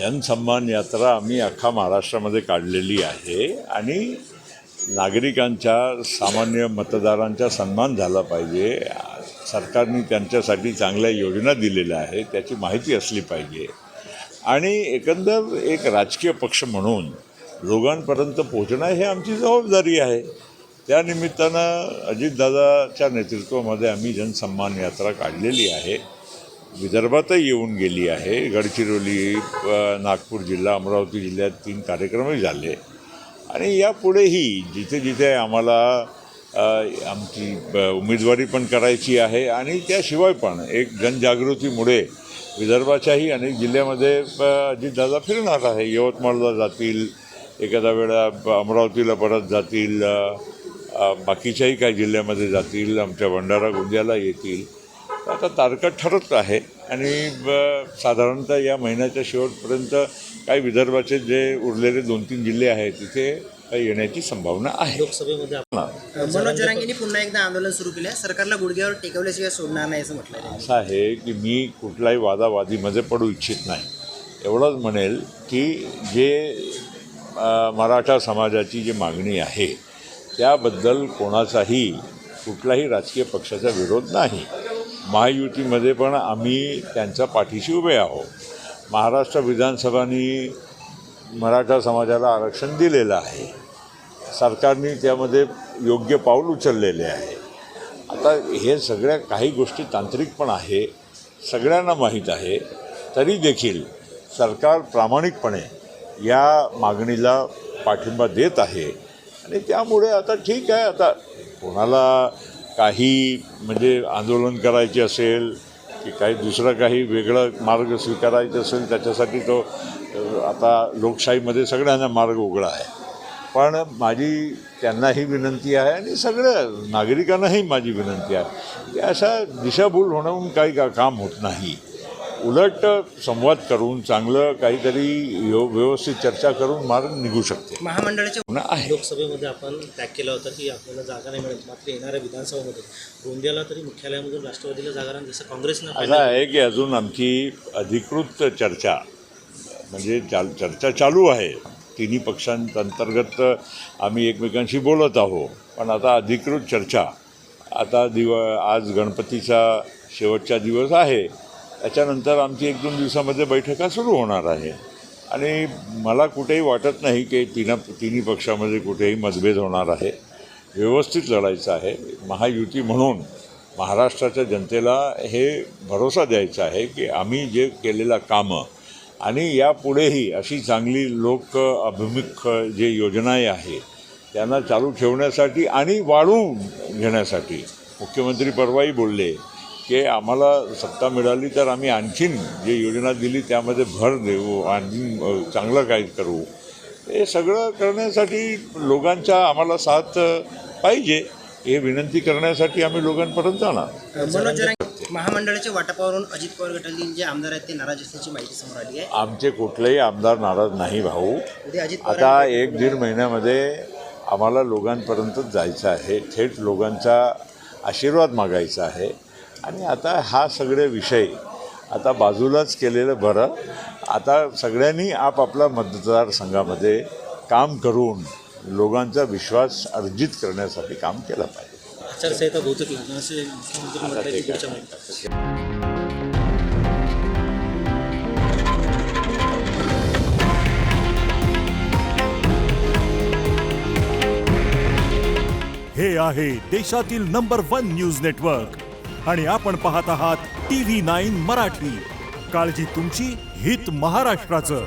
जनसन्मान यात्रा आम्ही अख्खा महाराष्ट्रामध्ये काढलेली आहे आणि नागरिकांच्या सामान्य मतदारांचा सन्मान झाला पाहिजे. सरकारने त्यांच्यासाठी चांगल्या योजना दिलेल्या आहेत त्याची माहिती असली पाहिजे आणि एकंदर एक राजकीय पक्ष म्हणून लोकांपर्यंत पोहोचणं हे आमची जबाबदारी आहे. त्यानिमित्तानं अजितदादाच्या नेतृत्वामध्ये आम्ही जनसन्मान यात्रा काढलेली आहे. विदर्भातही येऊन गेली आहे. गडचिरोली, नागपूर जिल्हा, अमरावती जिल्ह्यात 3 कार्यक्रमही झाले आणि यापुढेही जिथे जिथे आम्हाला आमची उमेदवारी पण करायची आहे आणि त्याशिवाय पण एक जनजागृतीमुळे विदर्भाच्याही अनेक जिल्ह्यामध्ये अजितदादा फिरणार आहे. यवतमाळला जातील, एखाद्या वेळा अमरावतीला परत जातील, बाकीच्याही काही जिल्ह्यामध्ये जातील, आमच्या भंडारा गोंदियाला येतील. आता तारखा ठरत आहे आणि साधारणतः या महिन्याच्या शेवटपर्यंत काही विदर्भाचे जे उरलेले 2-3 जिल्हे आहेत तिथे येण्याची संभावना आहे. लोकसभेमध्ये मनोज जरांगेंनी पुन्हा एकदा आंदोलन सुरू केले. सरकारला गुडघ्यावर टेकवल्याशिवाय सोडणार नाही असं म्हटलं आहे. असं आहे की मी कुठलाही वादावादीमध्ये पडू इच्छित नाही. एवढंच म्हणेल की जे मराठा समाजाची जी मागणी आहे त्याबद्दल कोणाचाही कुठलाही राजकीय पक्षाचा विरोध नाही. महायुतीमध्ये पण आम्ही त्यांच्या पाठीशी उभे आहोत. महाराष्ट्र विधानसभानी मराठा समाजाला आरक्षण दिलेलं आहे. सरकारने त्यामध्ये योग्य पाऊल उचललेले आहे. आता हे सगळ्या काही गोष्टी तांत्रिक पण आहे, सगळ्यांना माहीत आहे. तरी देखील सरकार प्रामाणिकपणे या मागणीला पाठिंबा देत आहे आणि त्यामुळे आता ठीक आहे. आता कोणाला काही म्हणजे आंदोलन करायचे असेल की काही दुसरा काही वेगळा मार्ग स्वीकारायचा असेल त्याच्यासाठी तो आता लोकशाहीमध्ये सगळ्यांना मार्ग उघडा आहे. पण माझी त्यांनाही विनंती आहे आणि सगळ्या नागरिकांनाही माझी विनंती आहे की अशा दिशाभूल होणं काही काम होत नाही. उलट संवाद करून चांगलं काहीतरी व्यवस्थित चर्चा करून मार्ग निघू शकते. महामंडळाचे आहे. लोकसभेमध्ये आपण टॅग केला होता की आपल्याला जागा नाही मिळत, मात्र येणाऱ्या विधानसभेमध्ये गोंदियाला तरी मुख्यालयामधून राष्ट्रवादीला जागा राहील जसं काँग्रेसनं. असं आहे की अजून आमची अधिकृत चर्चा म्हणजे चर्चा चालू आहे. तिन्ही पक्षांतर्गत आम्ही एकमेकांशी बोलत आहोत. पण आता अधिकृत चर्चा आता आज गणपतीचा शेवटचा दिवस आहे. त्याच्यानंतर आमची 1-2 दिवसामध्ये बैठका सुरू होणार आहे आणि मला कुठेही वाटत नाही की तिन्ही पक्षामध्ये कुठेही मतभेद होणार आहे. व्यवस्थित लढायचं आहे. महायुती म्हणून महाराष्ट्राच्या जनतेला हे भरोसा द्यायचा आहे की आम्ही जे केलेलं कामं आणि यापुढेही अशी चांगली लोक अभिमुख जे योजनाही आहे त्यांना चालू ठेवण्यासाठी आणि वाढवून घेण्यासाठी मुख्यमंत्री परवाही बोलले की आम्हाला सत्ता मिळाली तर आम्ही आणखीन जे योजना दिली त्यामध्ये भर देऊ, आणखीन चांगलं काही करू. हे सगळं करण्यासाठी लोकांच्या आम्हाला साथ पाहिजे. हे विनंती करण्यासाठी आम्ही लोकांपर्यंत जाणार. मनोज जरांगे महामंडळाच्या वाटपावरून अजित पवार गटातील जे आमदार आहेत ते नाराज असल्याची माहिती समोर आली आहे. आमचे कुठलेही आमदार नाराज नाही भाऊ. आता 1-1.5 महिन्यामध्ये आम्हाला लोकांपर्यंत जायचं आहे. थेट लोकांचा आशीर्वाद मागायचा आहे आणि आता हा सगळे विषय आता बाजूलाच केलेलं बरं. आता सगळ्यांनी आपापल्या मतदारसंघामध्ये काम करून लोकांचा विश्वास अर्जित करण्यासाठी काम केलं पाहिजे. आचारसंहिता बहुतेक लागणार असे मुख्यमंत्री म्हटले की पुढच्या महिन्यात. हे आहे देशातील नंबर 1 न्यूज नेटवर्क आणि आपण पाहत आहात TV9 मराठी. काळजी तुमची, हित महाराष्ट्राचं.